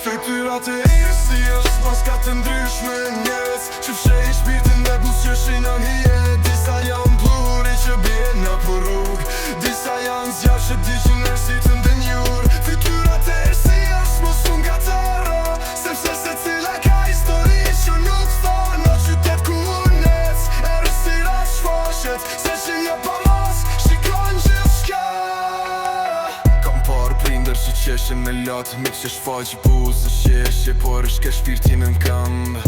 Fytyrat e si është maska të ndryshme njerëz që fshej shpirtin dhe buzëqeshin në hije. Disa janë bluri që bien në për rrug, disa janë zjarë që diqin nërësit në njur. Fytyrat e si është mos unë gatara, sepse se cila ka histori që nuk thonë. Në qytet ku unec e rësirat shfaqet, se që një pa mas shikon gjithçka. Kam parë prinder që qeshin me latë, mirë që shfaqi buzë qeshe, por ishke shpirtin në këmbë.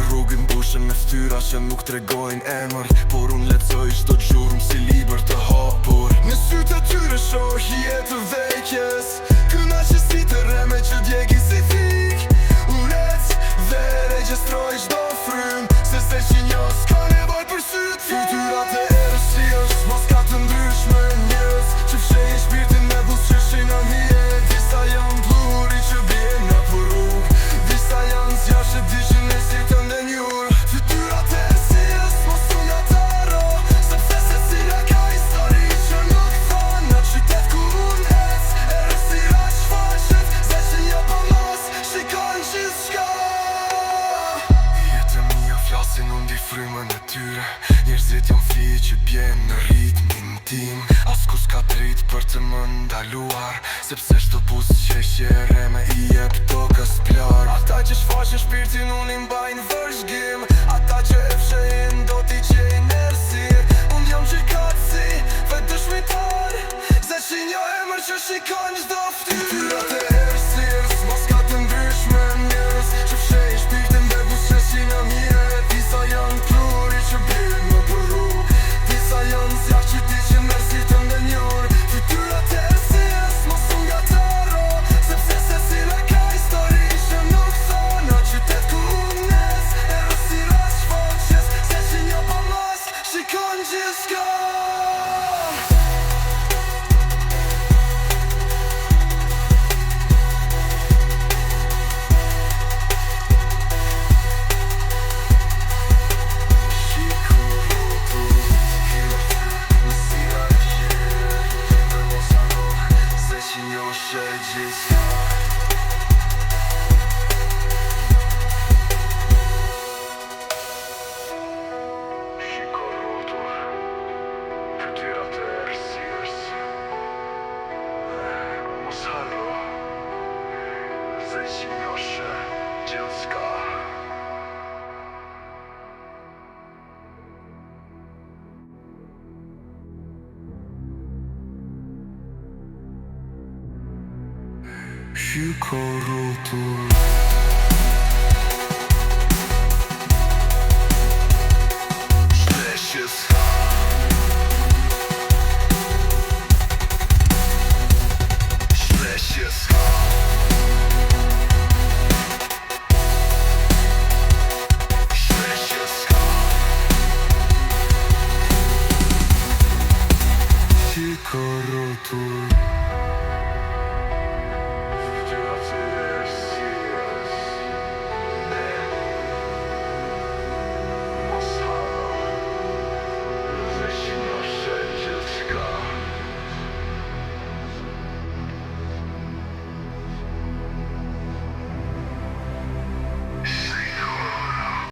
Rrugën mbushën me ftyra që nuk tregojnë emër, por unë lexoj çdo gjurmë si libër të hapur. Në sytë e tyre shoh jetë të vdekjes, kënaqësi të rreme që djegin si fik. Unë ec dhe regjistroj çdo frymë, se që një s'ka nevojë për sytë. Fytyrat e si është maska të ndryshme njerëz që fshejnë shpirtin me buzëqeshin në hije. Disa janë bluri që bien në për rrug, disa janë zjarë që diqin nërësit në njur. Fytyrat e si është mos unë gatara, sepse se cila ka histori që nuk thonë. Në qytet ku unë ec e rësirat shfaqet, se që një pa mas shikon gjithçka. Jetën mia flasin unë di frymën e tyre, njerëzit janë fije që bjen në ritmin tim. Askush s'ka drejt për të më ndaluar, sepse çdo buzëqeshje e rreme i jep tokës plar. Ata që shfaqin shpirtin unë i mbajnë vëzhgim, ata që e fshehin do t'i gjejnë errësirë. Unë jam gjykatësi, vetë dëshmitar, se që një emër që shikon çdo ftyrë. Fytyrat e errësirës, maska të ndryshme njerëz që fshejnë shpirtin dhe buzëqeshin në hije. Disa janë bluri që bien në për rrug, disa janë zjarë që diqin nërësit në njur. Fytyrat e errësirës mos unë gatara, sepse se cila ka histori që nuk thonë. Në qytet ku unë ec e rësirat shfaqet, se që një pa mas shikon gjithçka. Shiko rrotull.